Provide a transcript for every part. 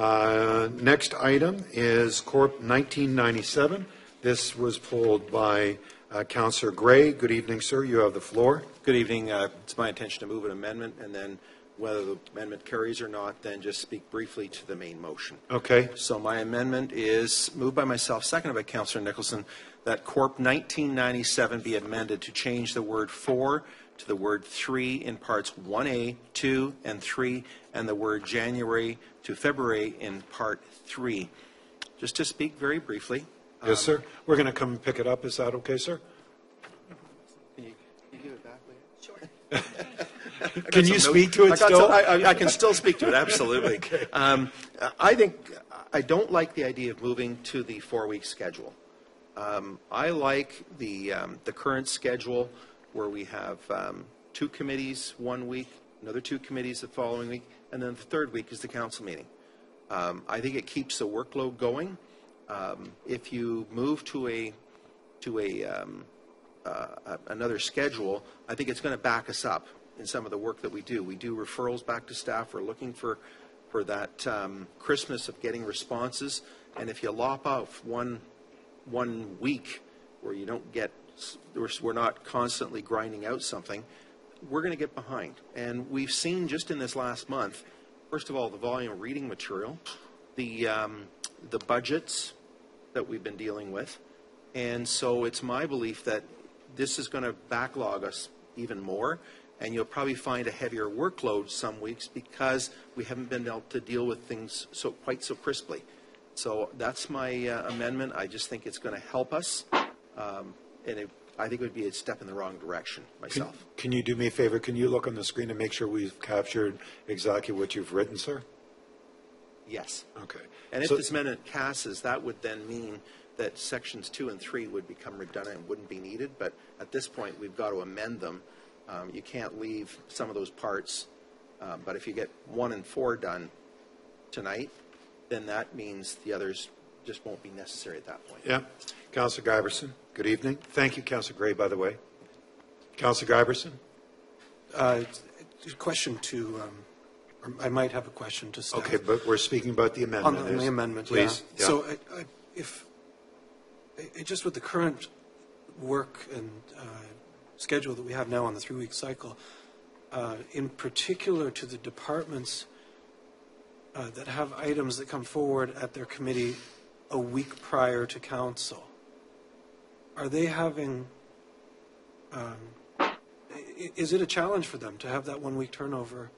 Next item is Corp 1997. This was pulled by Councillor Gray. Good evening, sir. You have the floor. Good evening. It's my intention to move an amendment, and then whether the amendment carries or not, then just speak briefly to the main motion. Okay. So my amendment is moved by myself, seconded by Councillor Nicholson, that Corp 1997 be amended to change the word "for" to the word "3" in parts 1A, 2, and 3, and the word "January" to "February" in part 3. Just to speak very briefly. Yes, sir. We're going to come and pick it up. Is that okay, sir? Can you give it back later? Sure. Can you speak to it still? I can still speak to it, absolutely. Okay. I don't like the idea of moving to the 4-week schedule. I like the current schedule where we have 2 committees 1 week, another 2 committees the following week, and then the 3rd week is the council meeting. I think it keeps the workload going. If you move to another schedule, I think it's going to back us up in some of the work that we do. We do referrals back to staff. We're looking for that Christmas of getting responses. And if you lop off one week where you don't get, we're not constantly grinding out something, we're going to get behind. And we've seen just in this last month, first of all, the volume of reading material, the budgets that we've been dealing with. And so it's my belief that this is going to backlog us even more, and you'll probably find a heavier workload some weeks because we haven't been able to deal with things quite so crisply. So that's my amendment. I just think it's going to help us, and I think it would be a step in the wrong direction myself. Can you do me a favor? Can you look on the screen and make sure we've captured exactly what you've written, sir? Yes. Okay. And if this amendment passes, that would then mean that sections 2 and 3 would become redundant and wouldn't be needed. But at this point, we've got to amend them. You can't leave some of those parts. But if you get 1 and 4 done tonight, then that means the others just won't be necessary at that point. Yeah. Councillor Giberson, good evening. Thank you, Councillor Gray, by the way. Councillor Giberson. Question to... I might have a question to staff. Okay, but we're speaking about the amendment. On the amendment, please. Yeah. So if just with the current work and schedule that we have now on the 3-week cycle, in particular to the departments that have items that come forward at their committee a week prior to council, are they having, is it a challenge for them to have that 1-week turnover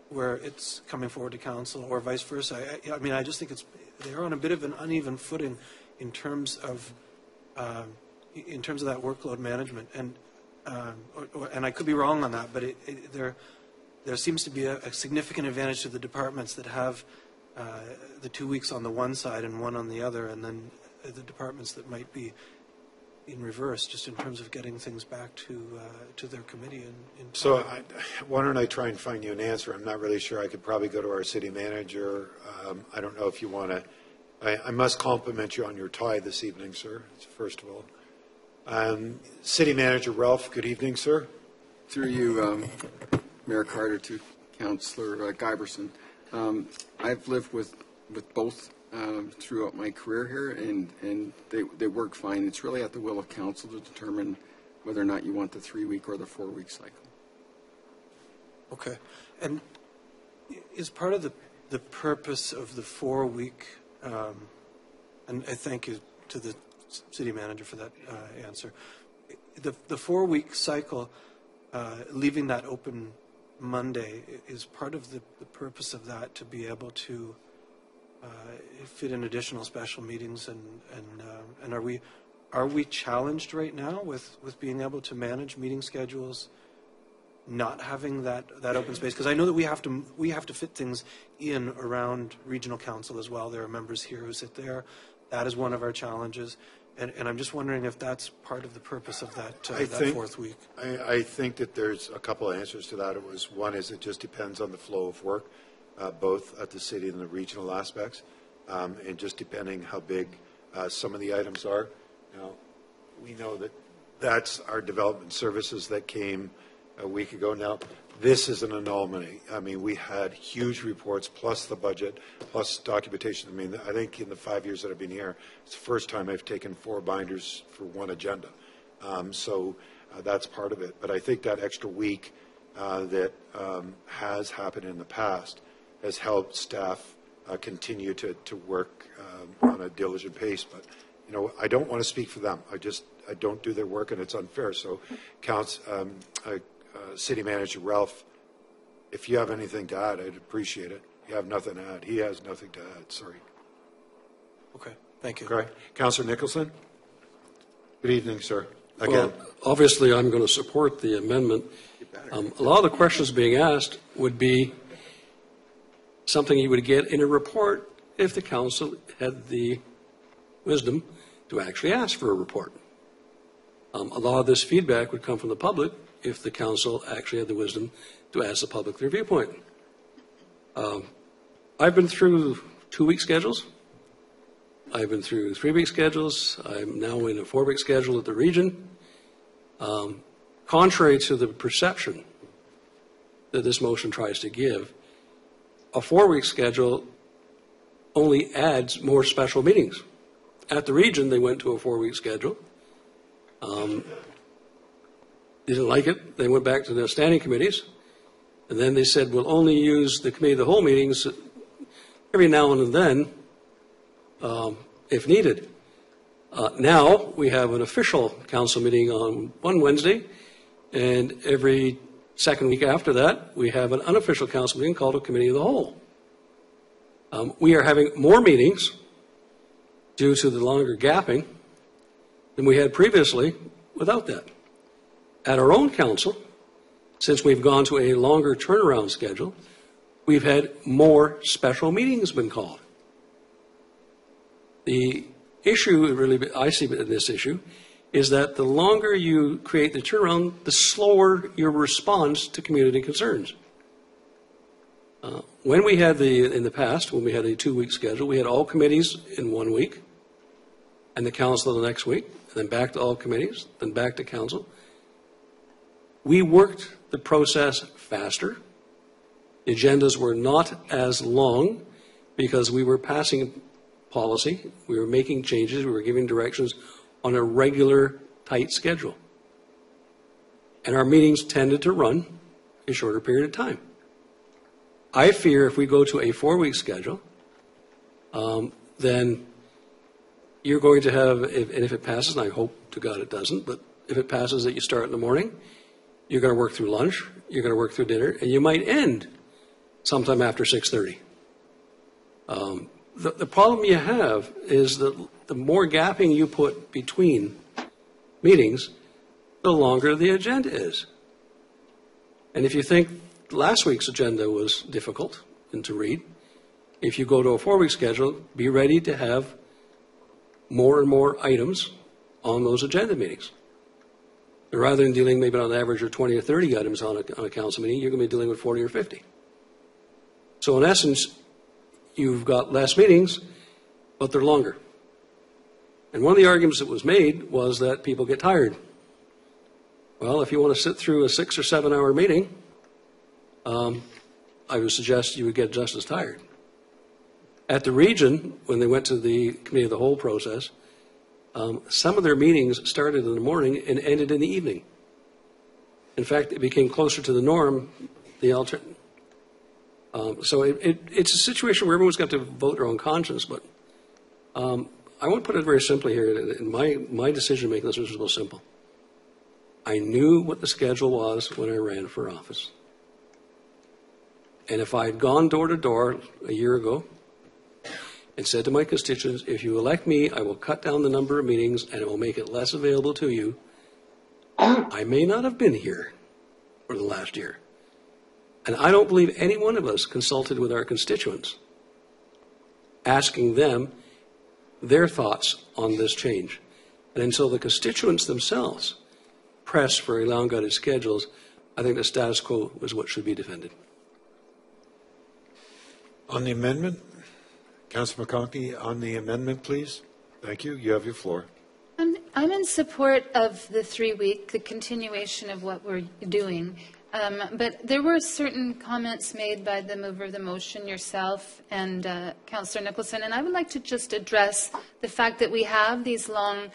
where it's coming forward to council or vice versa? I mean, I just think they're on a bit of an uneven footing in terms of that workload management, and I could be wrong on that, but there seems to be a significant advantage to the departments that have the 2 weeks on the one side and 1 on the other, and then the departments that might be in reverse, just in terms of getting things back to their committee. So why don't I try and find you an answer? I'm not really sure. I could probably go to our city manager. I don't know if you want to. I must compliment you on your tie this evening, sir, first of all. City Manager Ralph, good evening, sir. Through you, Mayor Carter, to Councillor Giberson. I've lived with both throughout my career here, and they work fine. It's really at the will of council to determine whether or not you want the 3-week or the 4-week cycle. Okay. And is part of the purpose of the 4-week, and I thank you to the city manager for that answer, the 4-week cycle, leaving that open Monday, is part of the purpose of that to be able to fit in additional special meetings, and are we challenged right now with being able to manage meeting schedules, not having that open space? Because I know that we have to fit things in around regional council as well. There are members here who sit there. That is one of our challenges, and I'm just wondering if that's part of the purpose of that 4th week. I think that there's a couple of answers to that. One is it just depends on the flow of work, both at the city and the regional aspects, and just depending how big some of the items are. Now, we know that that's our development services that came a week ago. Now, This is an anomaly. I mean, we had huge reports, plus the budget, plus documentation. I mean, I think in the 5 years that I've been here, it's the first time I've taken 4 binders for one agenda. That's part of it. But I think that extra week that has happened in the past has helped staff continue to work on a diligent pace. But, you know, I don't want to speak for them. I don't do their work, and it's unfair. So, City Manager Ralph, if you have anything to add, I'd appreciate it. You have nothing to add. He has nothing to add. Sorry. Okay, thank you. Okay. Councilor Nicholson? Good evening, sir. Again. Well, obviously, I'm going to support the amendment. A lot of the questions being asked would be something you would get in a report if the council had the wisdom to actually ask for a report. A lot of this feedback would come from the public if the council actually had the wisdom to ask the public their viewpoint. I've been through 2-week schedules. I've been through 3-week schedules. I'm now in a 4-week schedule at the region. Contrary to the perception that this motion tries to give, a 4-week schedule only adds more special meetings. At the region, they went to a 4-week schedule. They didn't like it. They went back to their standing committees. And then they said, we'll only use the committee of the whole meetings every now and then if needed. Now we have an official council meeting on one Wednesday, and every second week after that, we have an unofficial council meeting called a committee of the whole. We are having more meetings due to the longer gapping than we had previously without that. At our own council, since we've gone to a longer turnaround schedule, we've had more special meetings been called. The issue, really, I see in this issue, is that the longer you create the turnaround, the slower your response to community concerns. When we had in the past, when we had a 2-week schedule, we had all committees in 1 week, and the council the next week, and then back to all committees, then back to council. We worked the process faster. The agendas were not as long because we were passing policy, we were making changes, we were giving directions on a regular, tight schedule. And our meetings tended to run a shorter period of time. I fear if we go to a 4-week schedule, then you're going to have, and if it passes, and I hope to God it doesn't, but if it passes that you start in the morning, you're going to work through lunch, you're going to work through dinner, and you might end sometime after 6:30. The problem you have is that the more gapping you put between meetings, the longer the agenda is. And if you think last week's agenda was difficult and to read, if you go to a 4-week schedule, be ready to have more and more items on those agenda meetings. Rather than dealing maybe on average of 20 or 30 items on a council meeting, you're going to be dealing with 40 or 50. So in essence, you've got less meetings, but they're longer. And one of the arguments that was made was that people get tired. Well, if you want to sit through a 6 or 7 hour meeting, I would suggest you would get just as tired. At the region, when they went to the committee of the whole process, some of their meetings started in the morning and ended in the evening. In fact, it became closer to the norm, so it's a situation where everyone's got to vote their own conscience, but I want to put it very simply here. In my decision making, this was real simple. I knew what the schedule was when I ran for office. And if I had gone door to door a year ago and said to my constituents, if you elect me, I will cut down the number of meetings and it will make it less available to you, I may not have been here for the last year. And I don't believe any one of us consulted with our constituents, asking them their thoughts on this change. And until the constituents themselves press for elongated schedules, I think the status quo is what should be defended. On the amendment, Councillor McConkey, on the amendment, please. Thank you. You have your floor. I'm in support of the 3-week, the continuation of what we're doing. But there were certain comments made by the mover of the motion, yourself and Councillor Nicholson, and I would like to just address the fact that we have these long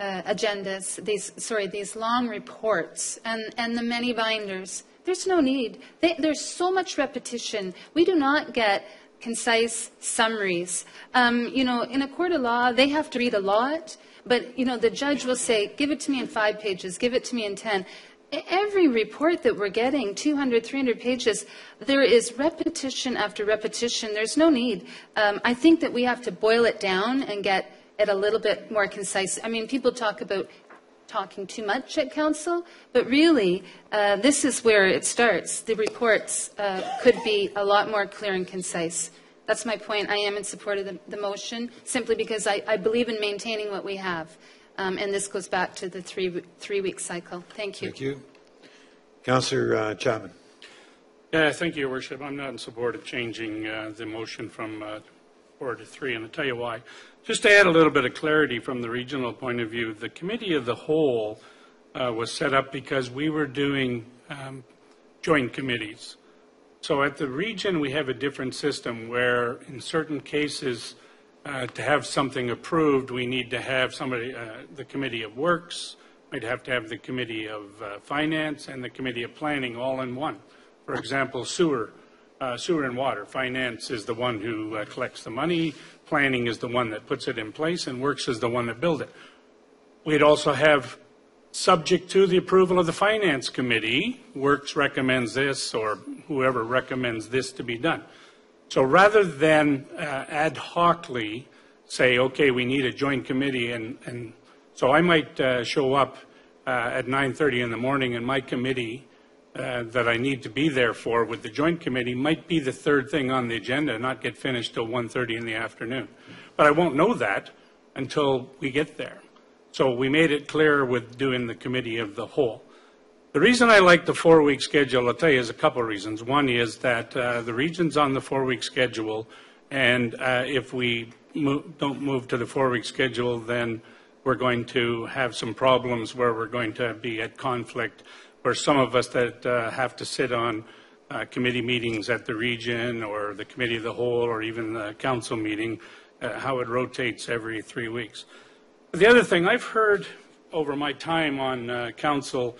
agendas, these long reports and the many binders. There's no need. There's so much repetition. We do not get concise summaries. In a court of law, they have to read a lot, but, the judge will say, give it to me in 5 pages, give it to me in 10. Every report that we're getting, 200, 300 pages, there is repetition after repetition. There's no need. I think that we have to boil it down and get it a little bit more concise. I mean, people talk about talking too much at council, but really, this is where it starts. The reports could be a lot more clear and concise. That's my point. I am in support of the motion, simply because I believe in maintaining what we have. And this goes back to the three-week cycle. Thank you. Thank you. Councillor Chapman. Yeah, thank you, Your Worship. I'm not in support of changing the motion from 4 to 3, and I'll tell you why. Just to add a little bit of clarity from the regional point of view, the Committee of the Whole was set up because we were doing joint committees. So at the region, we have a different system where in certain cases, to have something approved, we need to have somebody, the Committee of Works, might have to have the Committee of Finance and the Committee of Planning all in one. For example, sewer and water. Finance is the one who collects the money, planning is the one that puts it in place, and Works is the one that builds it. We'd also have, subject to the approval of the Finance Committee, Works recommends this, or whoever recommends this to be done. So rather than ad hocly say, okay, we need a joint committee, and so I might show up at 9:30 in the morning, and my committee that I need to be there for with the joint committee might be the third thing on the agenda, not get finished till 1:30 in the afternoon. But I won't know that until we get there. So we made it clear with doing the Committee of the Whole. The reason I like the 4-week schedule, I'll tell you, is a couple of reasons. One is that the region's on the 4-week schedule, and if we don't move to the 4-week schedule, then we're going to have some problems where we're going to be at conflict, where some of us that have to sit on committee meetings at the region or the Committee of the Whole or even the council meeting, how it rotates every 3 weeks. The other thing, I've heard over my time on council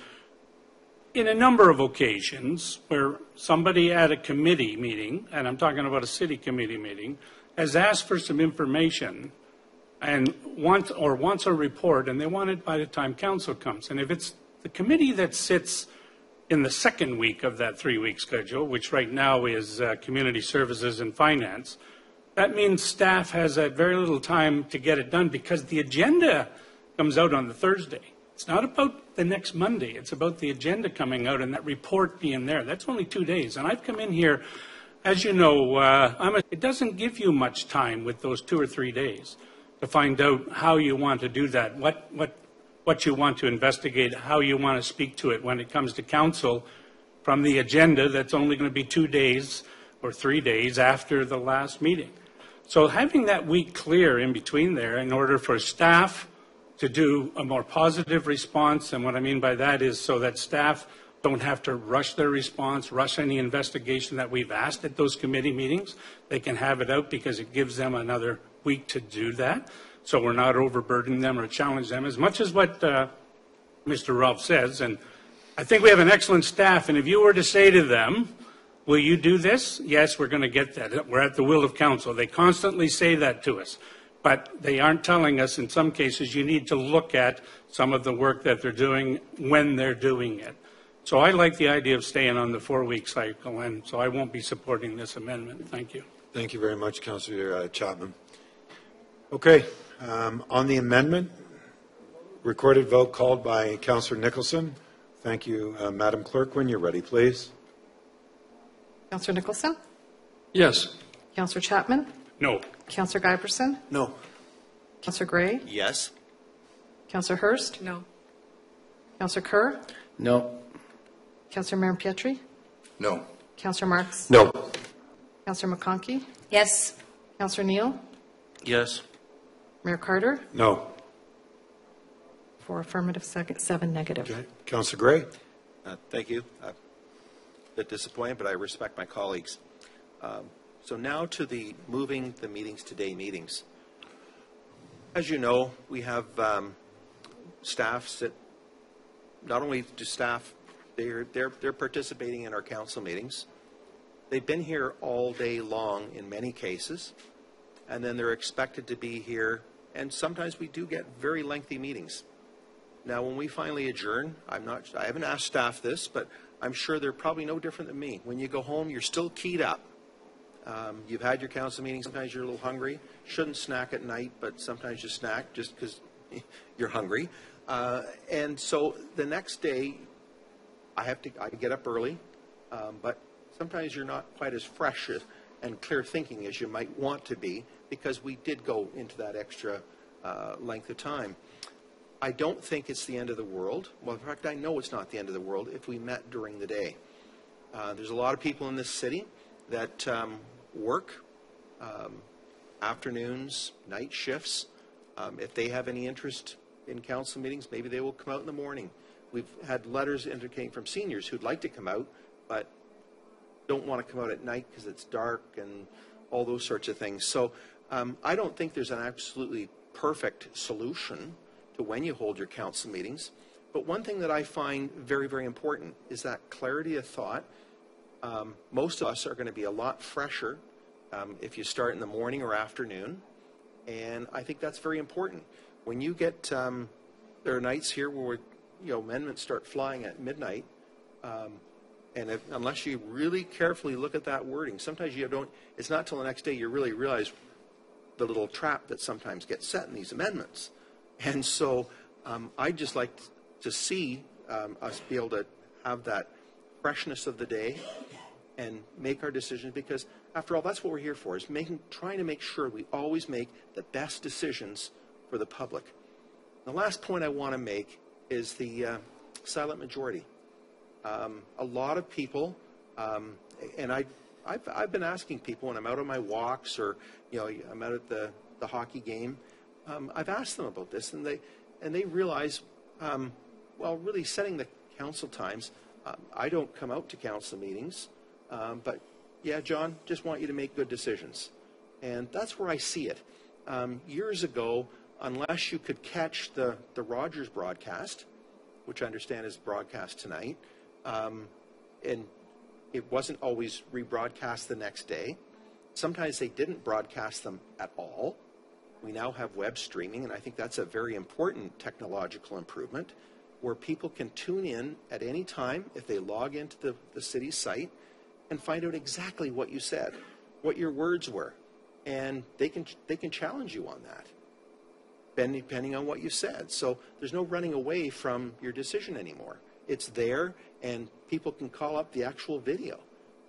in a number of occasions where somebody at a committee meeting, and I'm talking about a city committee meeting, has asked for some information and wants a report, and they want it by the time council comes. And if it's the committee that sits in the second week of that 3-week schedule, which right now is Community Services and Finance, that means staff has very little time to get it done because the agenda comes out on the Thursday. It's not about the next Monday. It's about the agenda coming out and that report being there. That's only 2 days. And I've come in here, as you know, it doesn't give you much time with those 2 or 3 days to find out how you want to do that, what you want to investigate, how you want to speak to it when it comes to council from the agenda that's only going to be 2 days or 3 days after the last meeting. So having that week clear in between there in order for staff to do a more positive response, and what I mean by that is so that staff don't have to rush their response, rush any investigation that we've asked at those committee meetings. They can have it out because it gives them another week to do that. So we're not overburdening them or challenge them as much as what Mr. Ralph says. And I think we have an excellent staff. And if you were to say to them, will you do this? Yes, we're going to get that. We're at the will of council. They constantly say that to us. But they aren't telling us, in some cases, you need to look at some of the work that they're doing when they're doing it. So I like the idea of staying on the 4-week cycle, and so I won't be supporting this amendment. Thank you. Thank you very much, Councillor Chapman. Okay, on the amendment, recorded vote called by Councillor Nicholson. Thank you, Madam Clerk. When you're ready, please. Councillor Nicholson? Yes. Councillor Chapman? No. Councillor Giberson? No. Councillor Gray? Yes. Councillor Hurst? No. Councillor Kerr? No. Councillor Marin-Pietri? No. Councillor Marks? No. Councillor McConkey? Yes. Councillor Neal? Yes. Mayor Carter? No. 4 affirmative, 7 negative. Okay. Councillor Gray? Thank you. A bit disappointed, but I respect my colleagues. So now to the moving the meetings to day meetings. As you know, we have staff sit. Not only do staff, they're participating in our council meetings. They've been here all day long in many cases, and then they're expected to be here. And sometimes we do get very lengthy meetings. Now, when we finally adjourn, I haven't asked staff this, but I'm sure they're probably no different than me. When you go home, you're still keyed up. You've had your council meeting. Sometimes you're a little hungry. Shouldn't snack at night, but sometimes you snack just because you're hungry. And so the next day, I get up early, but sometimes you're not quite as fresh and clear thinking as you might want to be, because we did go into that extra length of time. I don't think it's the end of the world. Well, in fact, I know it's not the end of the world if we met during the day. There's a lot of people in this city that work afternoons, night shifts. If they have any interest in council meetings, maybe they will come out in the morning. We've had letters indicating from seniors who'd like to come out, but don't want to come out at night because it's dark and all those sorts of things. So I don't think there's an absolutely perfect solution to when you hold your council meetings. But one thing that I find very, very important is that clarity of thought. Most of us are going to be a lot fresher if you start in the morning or afternoon. And I think that's very important. When you get, there are nights here where amendments start flying at midnight. And unless you really carefully look at that wording, sometimes you don't, it's not till the next day you really realize the little trap that sometimes gets set in these amendments. And so I'd just like to see us be able to have that freshness of the day and make our decisions, because after all, that's what we're here for, is trying to make sure we always make the best decisions for the public. The last point I want to make is the silent majority. A lot of people, and I've been asking people when I'm out on my walks, or I'm out at the hockey game, I've asked them about this, and they realize, well, really setting the council times. I don't come out to council meetings, but yeah, John, just want you to make good decisions, and that's where I see it. Years ago, unless you could catch the Rogers broadcast, which I understand is broadcast tonight, and it wasn't always rebroadcast the next day. Sometimes they didn't broadcast them at all. We now have web streaming, and I think that's a very important technological improvement, where people can tune in at any time if they log into the city's site and find out exactly what you said, what your words were, and they can challenge you on that, depending on what you said. So there's no running away from your decision anymore. It's there, and people can call up the actual video.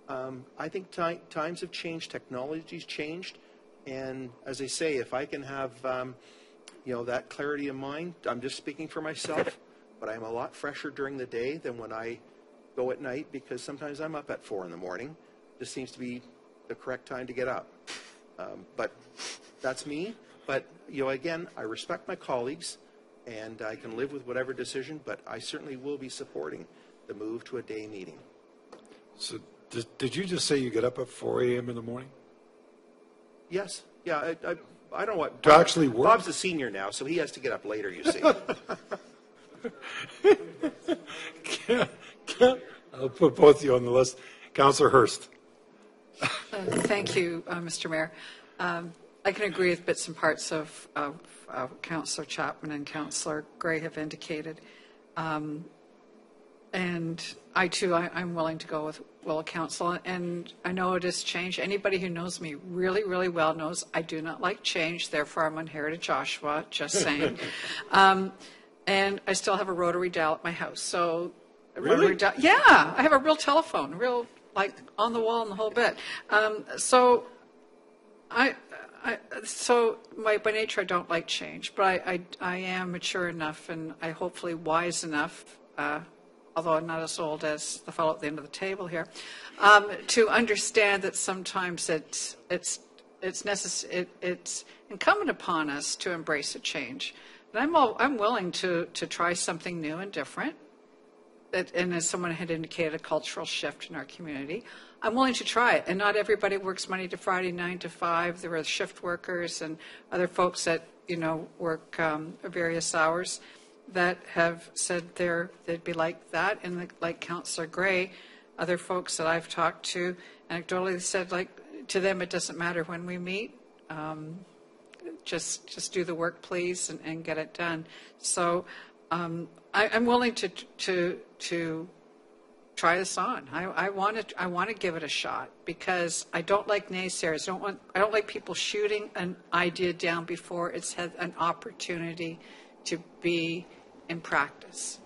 I think times have changed, technology's changed, and as I say, if I can have that clarity of mind, I'm just speaking for myself, but I'm a lot fresher during the day than when I go at night, because sometimes I'm up at 4 in the morning. This seems to be the correct time to get up. But that's me. But again, I respect my colleagues, and I can live with whatever decision, but I certainly will be supporting the move to a day meeting. So did you just say you get up at 4 a.m. in the morning? Yes. Yeah, I don't know what. To actually work? Bob's a senior now, so he has to get up later, you see. I'll put both of you on the list. Councillor Hurst. Thank you, Mr. Mayor. I can agree with bits and parts of Councillor Chapman and Councillor Gray have indicated. And I, too, I'm willing to go with Will Council. And I know it has changed. Anybody who knows me really, really well knows I do not like change. Therefore, I'm on Heritage Oshawa, just saying. And I still have a rotary dial at my house. So, really? Yeah, I have a real telephone, real, like, on the wall and the whole bit. So by nature, I don't like change, but I am mature enough, and I hopefully wise enough, although I'm not as old as the fellow at the end of the table here, to understand that sometimes it's incumbent upon us to embrace a change. And I'm willing to try something new and different. and as someone had indicated, a cultural shift in our community. I'm willing to try it, and not everybody works Monday to Friday, 9 to 5. There are shift workers and other folks that, work various hours that have said they'd be like that, and like Councillor Gray, other folks that I've talked to anecdotally said, like, to them it doesn't matter when we meet, just do the work, please, and get it done. So I'm willing to try this on. I want to give it a shot, because I don't like naysayers. I don't like people shooting an idea down before it's had an opportunity to be in practice.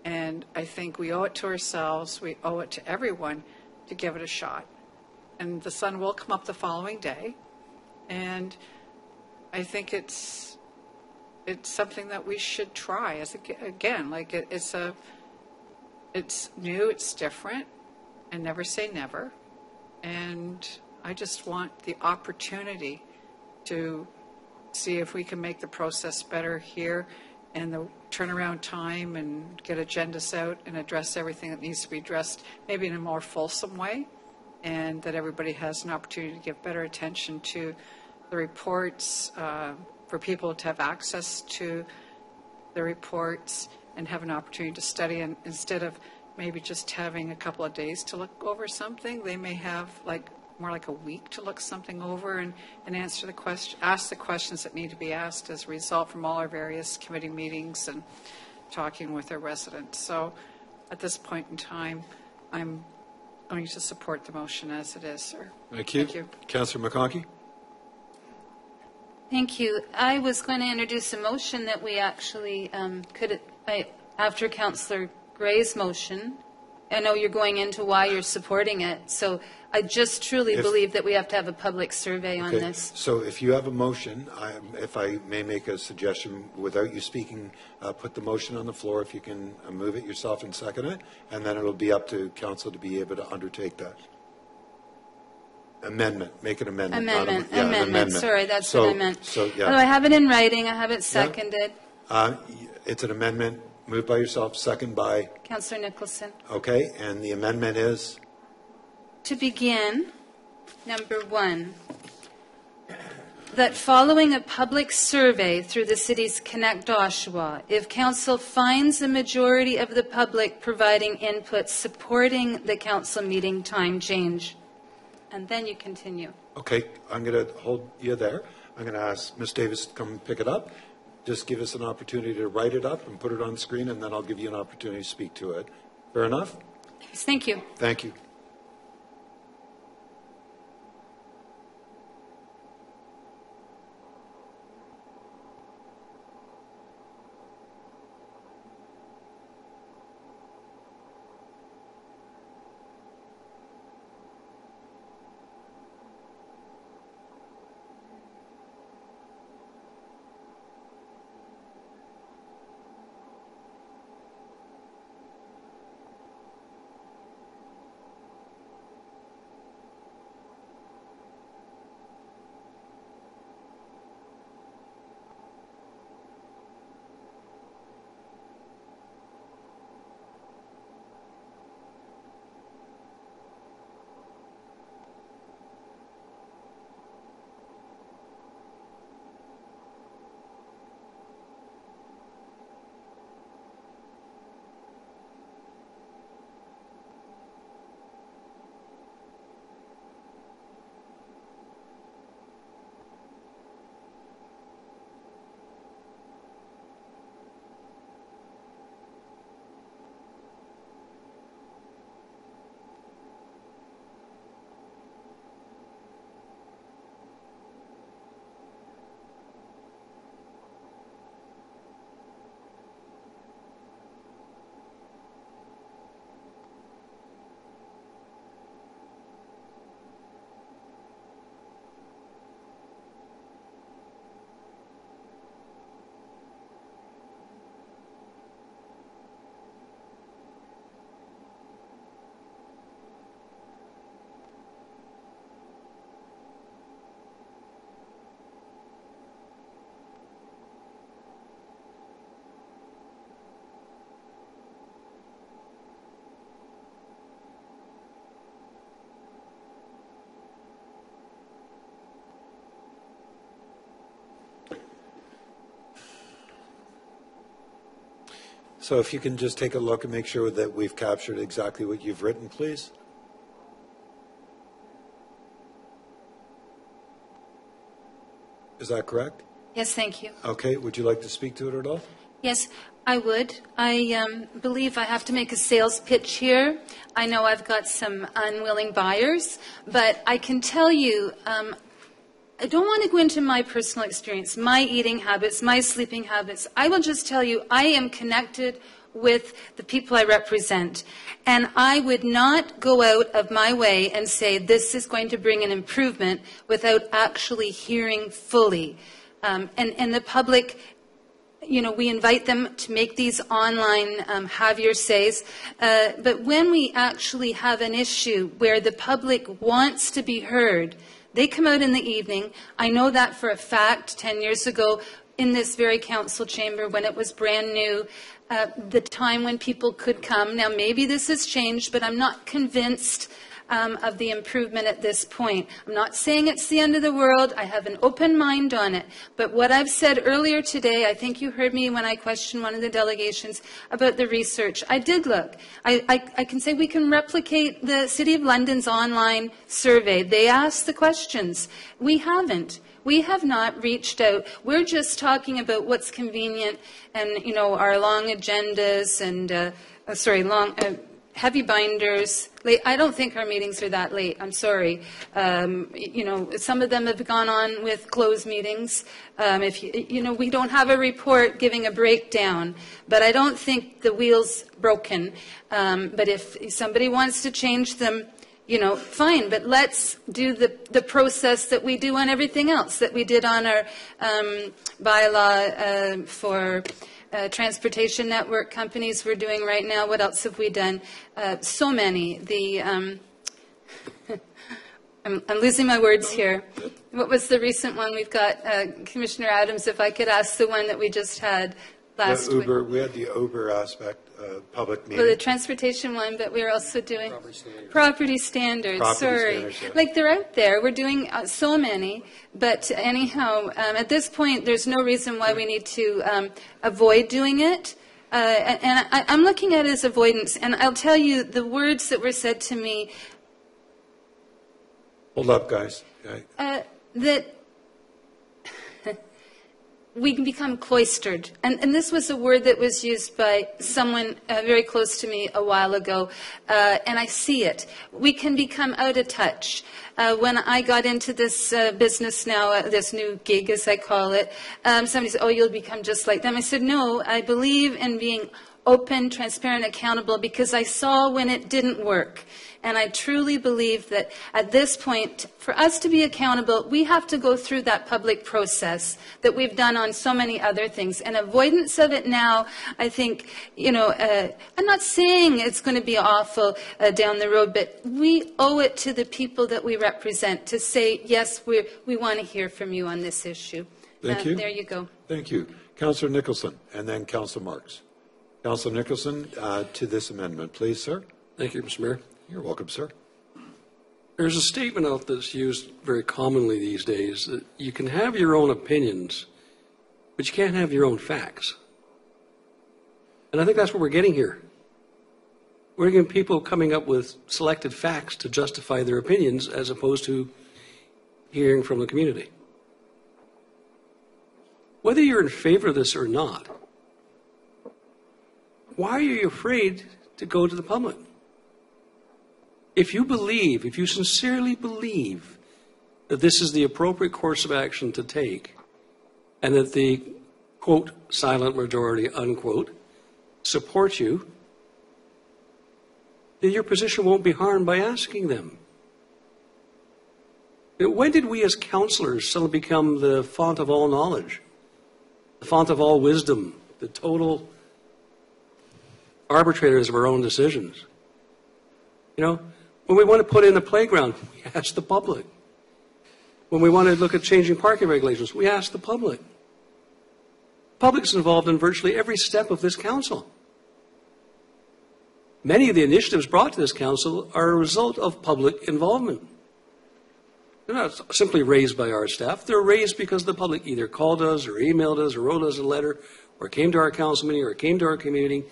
And I think we owe it to ourselves, we owe it to everyone to give it a shot. And the sun will come up the following day. And I think it's something that we should try. Again, like it's new, it's different, and never say never. And I just want the opportunity to see if we can make the process better here, and the turnaround time, and get agendas out and address everything that needs to be addressed, maybe in a more fulsome way, and that everybody has an opportunity to give better attention to the reports, for people to have access to the reports and have an opportunity to study. And instead of maybe just having a couple of days to look over something, they may have more like a week to look something over and ask the questions that need to be asked as a result from all our various committee meetings and talking with our residents. So at this point in time, I'm going to support the motion as it is, sir. Thank you. Thank you. Councillor McConkie? Thank you. I was going to introduce a motion that we actually after Councillor Gray's motion. I know you're going into why you're supporting it, so I just truly believe that we have to have a public survey on this. So if you have a motion, if I may make a suggestion without you speaking, put the motion on the floor if you can move it yourself and second it, and then it'll be up to council to be able to undertake that. Amendment, make an amendment. Amendment. Sorry, that's what I meant. So, yeah. Although I have it in writing, I have it seconded. It's an amendment moved by yourself, second by? Councillor Nicholson. Okay, and the amendment is? To begin, number 1, that following a public survey through the city's Connect Oshawa, if council finds a majority of the public providing input supporting the council meeting time change. And then you continue. Okay, I'm going to hold you there. I'm going to ask Ms. Davis to come pick it up. Just give us an opportunity to write it up and put it on the screen, and then I'll give you an opportunity to speak to it. Fair enough? Yes, thank you. Thank you. So if you can just take a look and make sure that we've captured exactly what you've written, please. Is that correct? Yes, thank you. Okay, would you like to speak to it at all? Yes, I would. I believe I have to make a sales pitch here. I know I've got some unwilling buyers, but I can tell you, I don't want to go into my personal experience, my eating habits, my sleeping habits. I will just tell you, I am connected with the people I represent. And I would not go out of my way and say this is going to bring an improvement without actually hearing fully. And the public, you know, we invite them to make these online have your says. But when we actually have an issue where the public wants to be heard, they come out in the evening. I know that for a fact. 10 years ago, in this very council chamber, when it was brand new, the time when people could come. Now, maybe this has changed, but I'm not convinced of the improvement at this point. I'm not saying it's the end of the world. I have an open mind on it. But what I've said earlier today, I think you heard me when I questioned one of the delegations about the research. I did look. I can say we can replicate the City of London's online survey. They asked the questions. We haven't. We have not reached out. We're just talking about what's convenient and, you know, our long agendas and, heavy binders. Late. I don't think our meetings are that late. I'm sorry. You know, some of them have gone on with closed meetings. If you know, we don't have a report giving a breakdown, but I don't think the wheel's broken. But if somebody wants to change them, you know, fine, but let's do the process that we do on everything else, that we did on our bylaw for transportation network companies we're doing right now. What else have we done? So many. I'm losing my words here. What was the recent one we've got? Commissioner Adams, if I could ask the one that we just had last week. We had the Uber aspect, public meeting. Well, the transportation one, but we're also doing property standards. Sorry. Yeah. Like, they're out there. We're doing so many. But anyhow, at this point, there's no reason why we need to avoid doing it. And I'm looking at it as avoidance. And I'll tell you, the words that were said to me. Hold up, guys. Okay. That we can become cloistered. And this was a word that was used by someone very close to me a while ago, and I see it. We can become out of touch. When I got into this business now, this new gig, as I call it, somebody said, oh, you'll become just like them. I said, no, I believe in being open, transparent, accountable, because I saw when it didn't work. And I truly believe that at this point, for us to be accountable, we have to go through that public process that we've done on so many other things. And avoidance of it now, I think, you know, I'm not saying it's going to be awful down the road, but we owe it to the people that we represent to say, yes, we want to hear from you on this issue. Thank you. There you go. Thank you. Councillor Nicholson, and then Councillor Marks. Councillor Nicholson, to this amendment, please, sir. Thank you, Mr. Mayor. You're welcome, sir. There's a statement out that's used very commonly these days that you can have your own opinions, but you can't have your own facts. And I think that's what we're getting here. We're getting people coming up with selected facts to justify their opinions as opposed to hearing from the community. Whether you're in favor of this or not, why are you afraid to go to the public? If you sincerely believe that this is the appropriate course of action to take, and that the, quote, silent majority, unquote, support you, then your position won't be harmed by asking them. When did we as councillors suddenly become the font of all knowledge, the font of all wisdom, the total arbitrators of our own decisions? You know, when we want to put in a playground, we ask the public. When we want to look at changing parking regulations, we ask the public. The public is involved in virtually every step of this council. Many of the initiatives brought to this council are a result of public involvement. They're not simply raised by our staff. They're raised because the public either called us or emailed us or wrote us a letter or came to our council meeting, or came to our community meeting,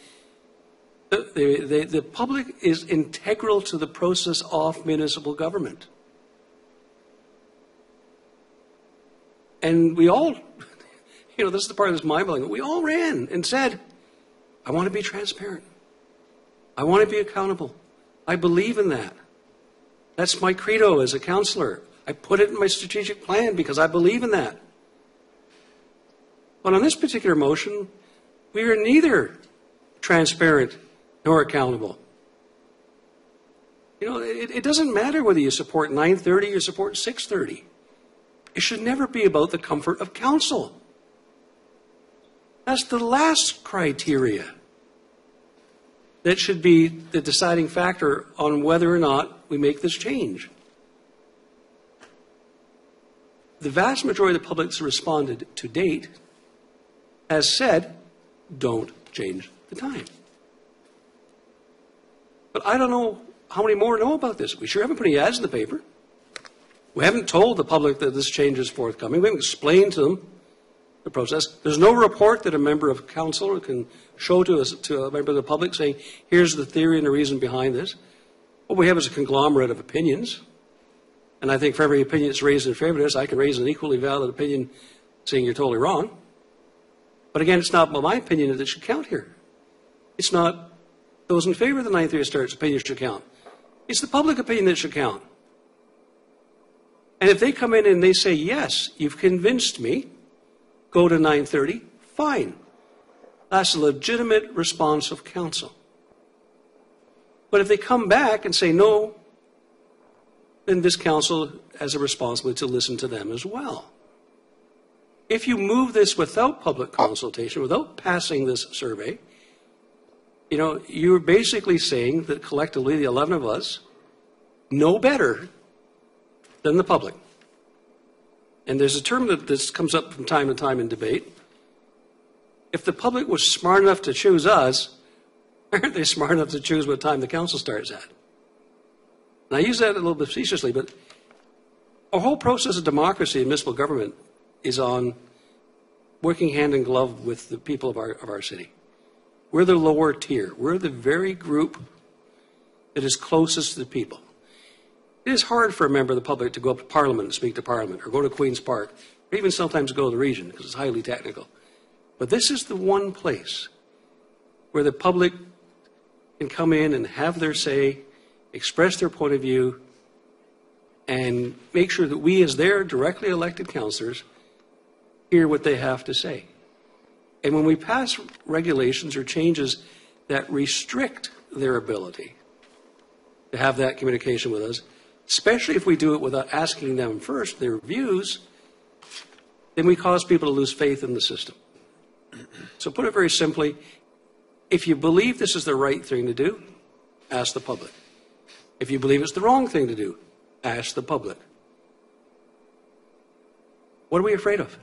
the public is integral to the process of municipal government. And we all, this is the part that's mind-blowing, we all ran and said, I want to be transparent. I want to be accountable. I believe in that. That's my credo as a councillor. I put it in my strategic plan because I believe in that. But on this particular motion, we are neither transparent nor accountable. It doesn't matter whether you support 9:30 or support 6:30. It should never be about the comfort of council. That's the last criteria that should be the deciding factor on whether or not we make this change. The vast majority of the public that's responded to date has said, don't change the time. But I don't know how many more know about this. We sure haven't put any ads in the paper. We haven't told the public that this change is forthcoming. We haven't explained to them the process. There's no report that a member of council can show to a member of the public saying, here's the theory and the reason behind this. What we have is a conglomerate of opinions. And I think for every opinion that's raised in favor of this, I can raise an equally valid opinion saying you're totally wrong. But again, it's not my opinion that should count here. It's not those in favor of the 9:30 starts opinion should count. It's the public opinion that should count. And if they come in and they say, yes, you've convinced me, go to 9:30, fine. That's a legitimate response of council. But if they come back and say no, then this council has a responsibility to listen to them as well. If you move this without public consultation, without passing this survey, you're basically saying that collectively the 11 of us know better than the public. And there's a term that this comes up from time to time in debate. If the public was smart enough to choose us, aren't they smart enough to choose what time the council starts at? And I use that a little bit facetiously, but our whole process of democracy in municipal government is on working hand in glove with the people of our city. We're the lower tier. We're the very group that is closest to the people. It is hard for a member of the public to go up to Parliament and speak to Parliament, or go to Queen's Park, or even sometimes go to the region because it's highly technical. But this is the one place where the public can come in and have their say, express their point of view, and make sure that we, as their directly elected councillors, hear what they have to say. And when we pass regulations or changes that restrict their ability to have that communication with us, especially if we do it without asking them first their views, then we cause people to lose faith in the system. So put it very simply, if you believe this is the right thing to do, ask the public. If you believe it's the wrong thing to do, ask the public. What are we afraid of?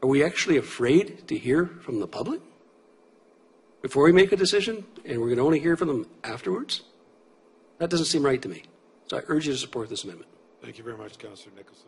Are we actually afraid to hear from the public before we make a decision, and we're going to only hear from them afterwards? That doesn't seem right to me. So I urge you to support this amendment. Thank you very much, Councillor Nicholson.